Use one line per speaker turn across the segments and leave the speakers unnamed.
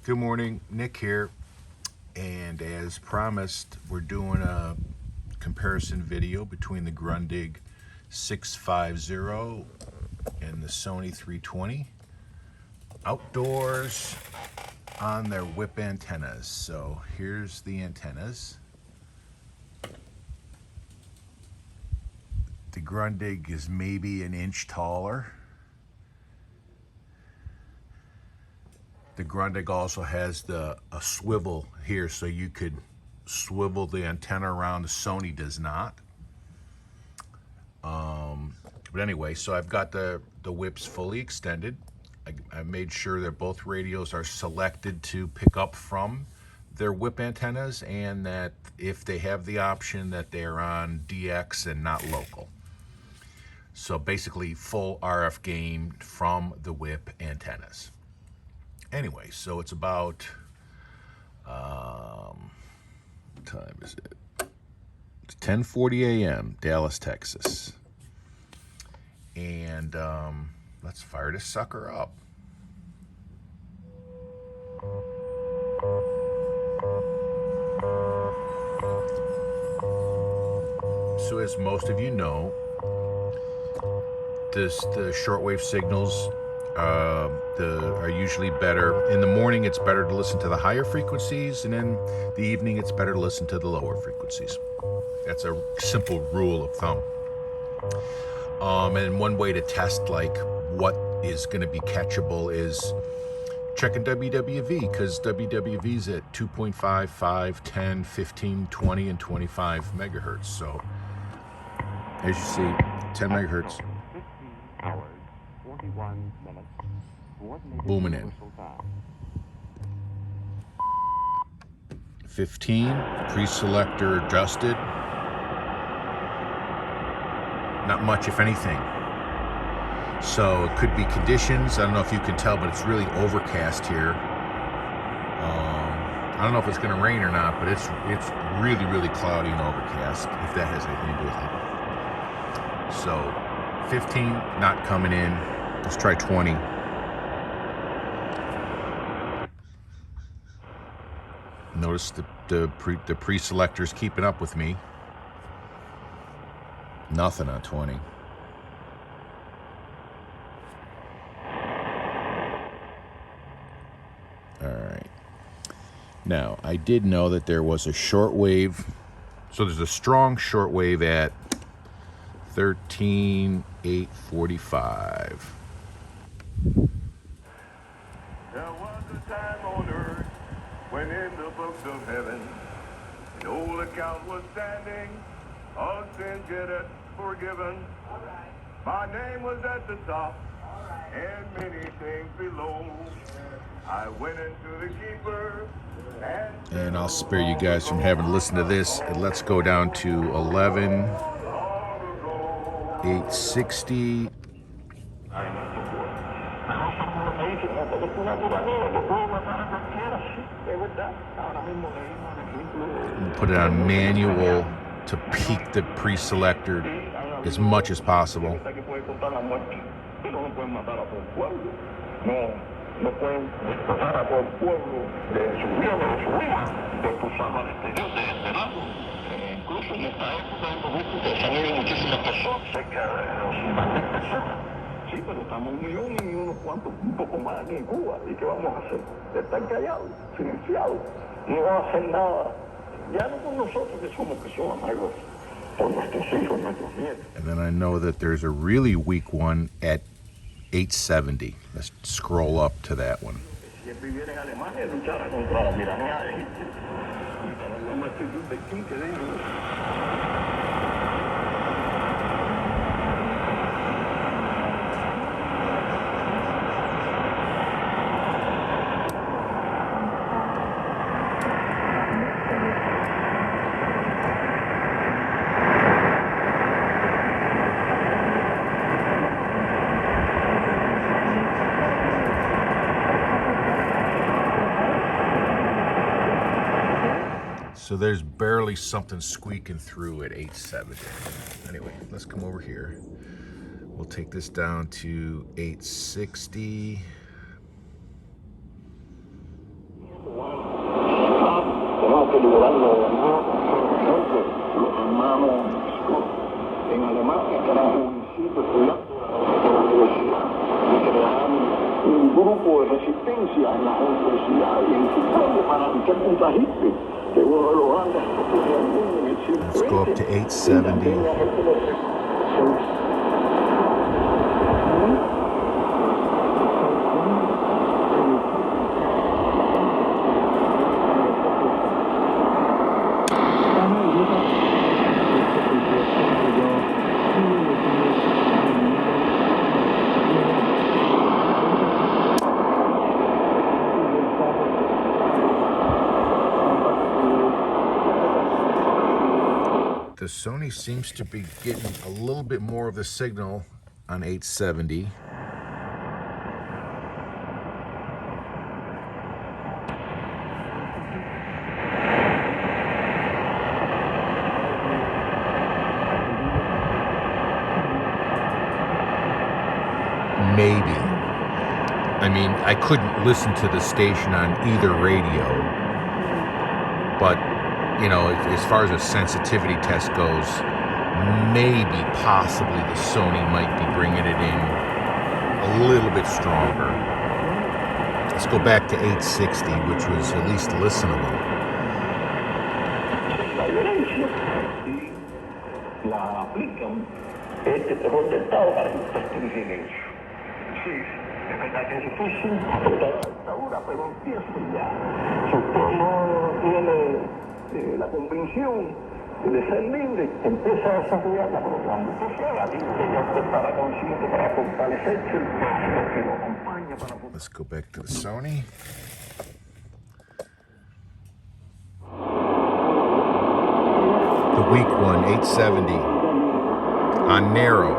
Good morning, Nick here, and as promised, we're doing a comparison video between the Grundig 650 and the Sony 320 outdoors on their whip antennas. So here's the antennas. The Grundig is maybe an inch taller. The Grundig also has a swivel here, so you could swivel the antenna around. The Sony does not. But anyway, so I've got the whips fully extended. I made sure that both radios are selected to pick up from their whip antennas, and that if they have the option that they're on DX and not local. So basically full RF gain from the whip antennas. Anyway, so it's about, what time is it? It's 10:40 a.m., Dallas, Texas. And let's fire this sucker up. So as most of you know, the shortwave signals are usually better. In the morning, it's better to listen to the higher frequencies, and in the evening, it's better to listen to the lower frequencies. That's a simple rule of thumb. And one way to test like what is going to be catchable is checking WWV, because WWV is at 2.5, 5, 10, 15, 20, and 25 megahertz. So as you see, 10 megahertz. Booming in. 15, pre-selector adjusted. Not much, if anything. So it could be conditions. I don't know if you can tell, but it's really overcast here. I don't know if it's going to rain or not, but it's really, really cloudy and overcast, if that has anything to do with it. So 15 not coming in. Let's try 20. Notice the pre-selector's keeping up with me. Nothing on 20. All right. Now, I did know that there was a shortwave. So there's a strong shortwave at 13,845.
There was a time on earth when in the books of heaven the old account was standing, all sins get it forgiven. My name was at the top, and many things below. I went into the keeper,
and I'll spare you guys from having to listen to this. And let's go down to 11,860. Put it on manual to peak the pre-selector as much as possible.
Sí, pero estamos 1,000,000 y unos cuantos, un poco más aquí en Cuba. ¿Y qué vamos a hacer? Están callados, silenciados, no hacen nada. Ya no con nosotros que somos amargos, por nuestros hijos, nuestros nietos.
And then I know that there's a really weak one at 870. Let's scroll up to that one.
Si él viviera en Alemania, luchara contra la tiranía de Hitler. Y para la multitud de quince de ellos.
So there's barely something squeaking through at 870. Anyway, let's come over here. We'll take this down to 860.
liderando los hermanos en Alemania, que eran jovencitos estudiando en la universidad, y crearon un grupo de resistencia en las universidades y en su pueblo para luchar contra Hitler, que uno de los grandes del mundo en el siglo
Let's go up to 870. The Sony seems to be getting a little bit more of the signal on 870. Maybe. I mean, I couldn't listen to the station on either radio, but you know, as far as a sensitivity test goes, maybe, possibly, the Sony might be bringing it in a little bit stronger. Let's go back to 860, which was at least listenable.
La aplican este terror del Estado para que ustedes utilicen eso. Sí, es verdad que es difícil aceptar la dictadura, pero empieza ya. Si usted no tiene la convicción de ser libre, empieza a desarrollarla, pero cuando usted sea libre, ya usted estará consciente para fortalecerse el pueblo que lo acompaña para...
Let's go back to the Sony. The weak one, 870 on narrow.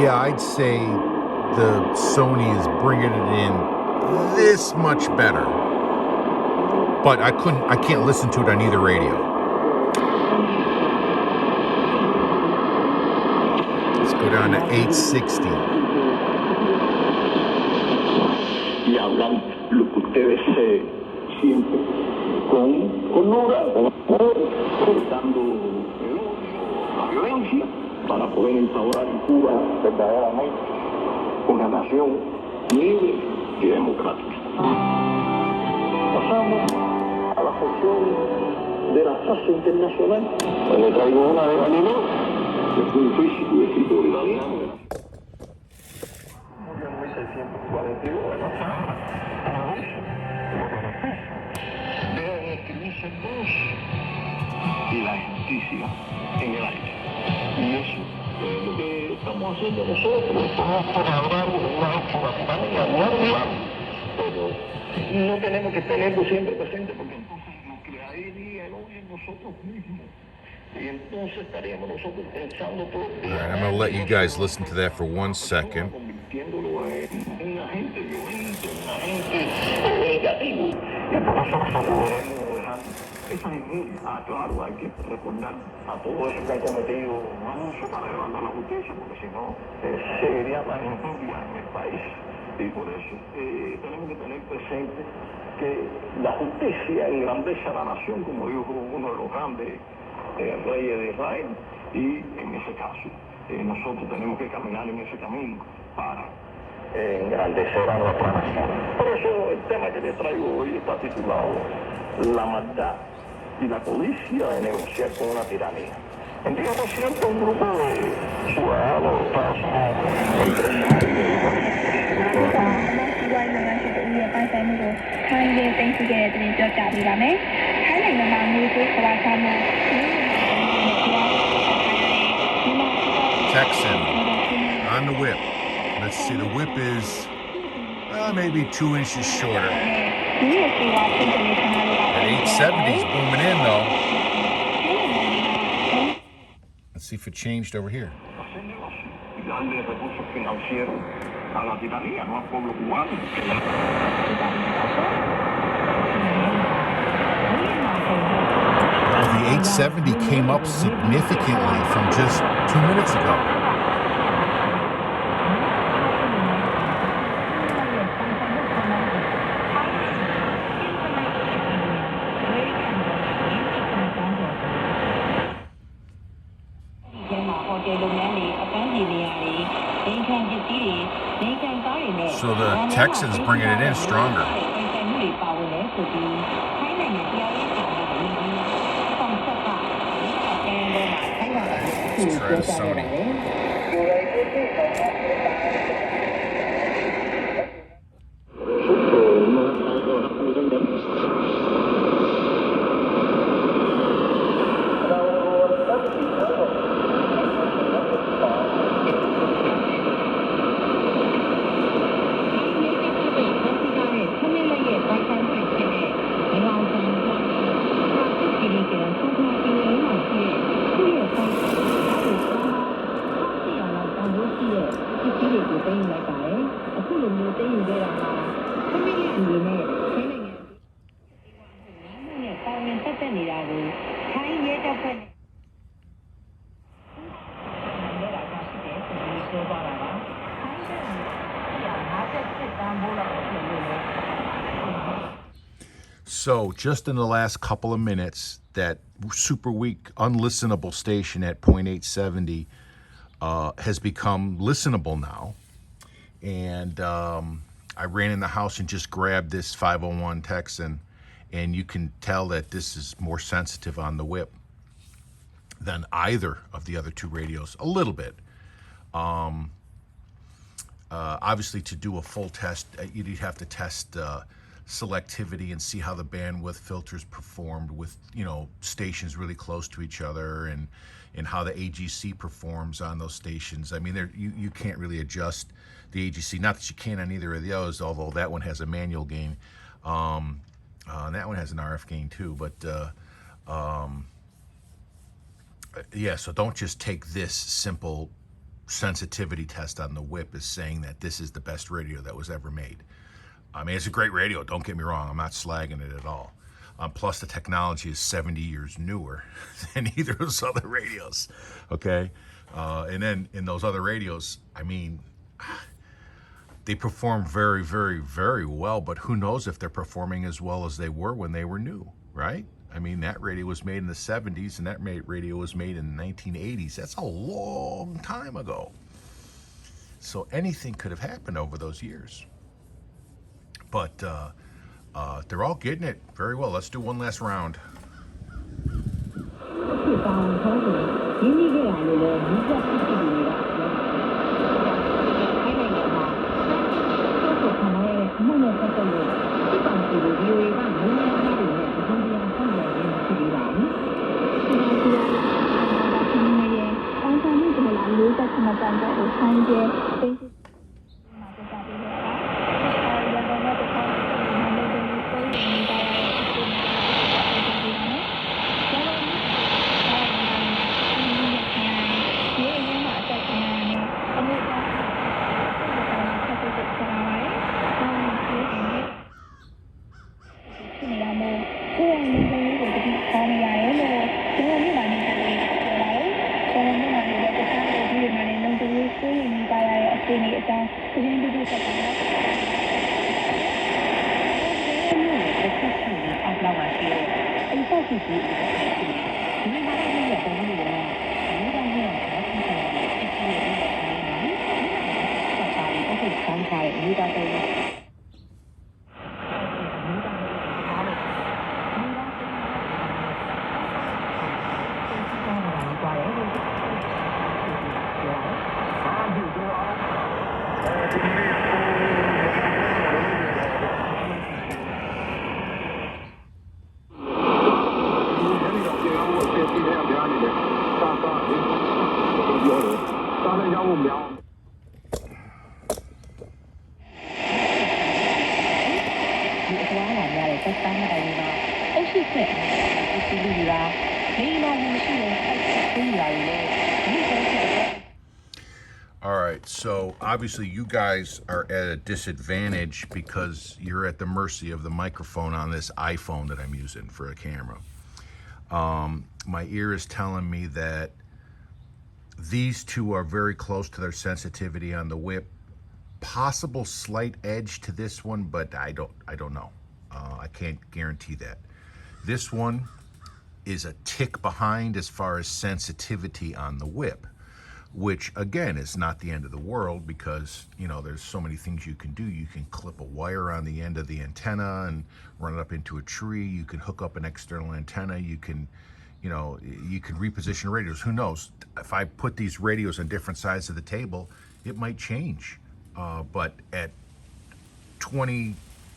Yeah, I'd say the Sony is bringing it in this much better, but I can't listen to it on either radio. Let's go down to 860.
Y hablan lo que ustedes sienten con lura, con amor, evitando el odio, la violencia, para poder instaurar en Cuba verdaderamente una nación libre y democrática. Pasamos a la sección de la tasa internacional. Le traigo una de Galileo, que fue un físico y escritor italiano. Murió en 1642 de la Sahara, a veces, deben escribirse dos y la justicia en el aire. Y eso es lo que estamos haciendo nosotros. Estamos por hablar de una campaña guardia, pero no tenemos que tenerlo siempre presente porque entonces nos crearía el odio en nosotros mismos. Y entonces estaríamos nosotros pensando todo el día.
All right, I'm going to let you guys listen to that for 1 second.
Convirtiéndolo en un agente violento, un agente negativo. Y por eso nosotros debemos dejar esa injuria. Claro, hay que recordar a todo eso que han cometido abusos para llevarlo a la justicia, porque si no, sería más injuria en el país. Y por eso tenemos que tener presente que la justicia engrandece a la nación, como dijo uno de los grandes reyes de Israel, y en ese caso nosotros tenemos que caminar en ese camino para engrandecer a nuestra nación. Por eso el tema que les traigo hoy está titulado La maldad y la codicia de negociar con una tiranía. En día reciente un grupo de ciudadanos de Estados
Texan on the whip. Let's see, the whip is maybe 2 inches shorter. That 870's booming in though. Let's see if it changed over here.
darle recursos financieros a la tiranía, no al pueblo cubano.
The 870 came up significantly from just 2 minutes ago. So the Texans bringing it in stronger. Let's try the Sony. So just in the last couple of minutes, that super weak, unlistenable station at 0.870 has become listenable now. And I ran in the house and just grabbed this 501 Texan, and you can tell that this is more sensitive on the whip than either of the other two radios, a little bit. Obviously, to do a full test, you'd have to test selectivity and see how the bandwidth filters performed with, you know, stations really close to each other, and how the AGC performs on those stations. I mean, you can't really adjust the AGC. Not that you can on either of those, although that one has a manual gain. And that one has an RF gain too. But yeah, so don't just take this simple sensitivity test on the whip as saying that this is the best radio that was ever made. I mean, it's a great radio, don't get me wrong. I'm not slagging it at all. Plus, the technology is 70 years newer than either of those other radios, okay? And then in those other radios, I mean, they perform very, very, very well, but who knows if they're performing as well as they were when they were new, right? I mean, that radio was made in the 70s, and that radio was made in the 1980s. That's a long time ago. So anything could have happened over those years. But they're all getting it very well. Let's do one last round. All right, so obviously you guys are at a disadvantage because you're at the mercy of the microphone on this iPhone that I'm using for a camera. My ear is telling me that these two are very close to their sensitivity on the whip. Possible slight edge to this one, but I don't know. I can't guarantee that. This one is a tick behind as far as sensitivity on the whip. which again is not the end of the world, because you know there's so many things you can do. You can clip a wire on the end of the antenna and run it up into a tree. You can hook up an external antenna. You can, you know, you can reposition radios. Who knows? If I put these radios on different sides of the table, it might change. But at 20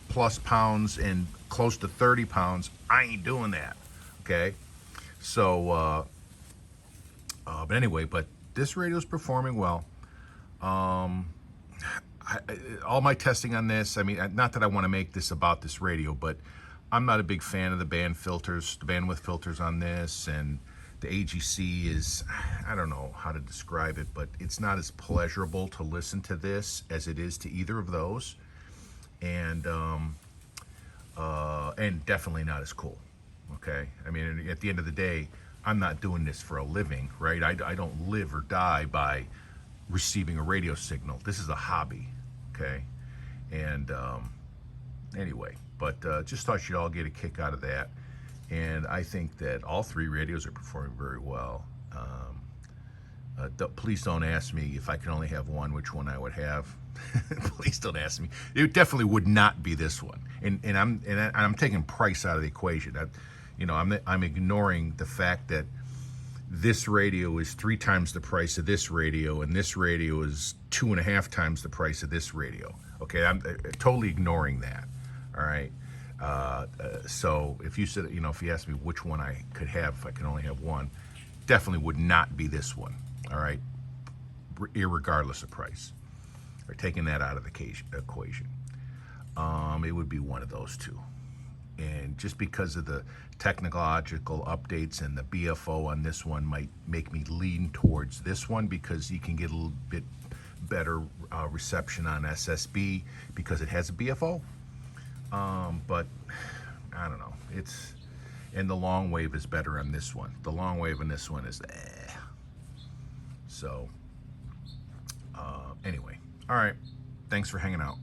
plus pounds and close to 30 pounds, I ain't doing that. Okay, so but anyway, but this radio is performing well. All my testing on this, I mean, not that I want to make this about this radio, but I'm not a big fan of the bandwidth filters on this, and the AGC is, I don't know how to describe it, but it's not as pleasurable to listen to this as it is to either of those, and definitely not as cool. Okay, I mean, at the end of the day, I'm not doing this for a living, right? I don't live or die by receiving a radio signal. This is a hobby, okay? And anyway, but just thought you'd all get a kick out of that. And I think that all three radios are performing very well. Please don't ask me if I can only have one, which one I would have. Please don't ask me. It definitely would not be this one. And I'm taking price out of the equation. I'm ignoring the fact that this radio is 3 times the price of this radio, and this radio is 2.5 times the price of this radio. Okay, I'm totally ignoring that. All right. So if you said, if you asked me which one I could have if I could only have one, definitely would not be this one. All right, irregardless of price. Or taking that out of the equation, it would be one of those two. And just because of the technological updates and the BFO on this one might make me lean towards this one, because you can get a little bit better reception on SSB because it has a BFO. But I don't know. And the long wave is better on this one. The long wave on this one is So anyway, all right. Thanks for hanging out.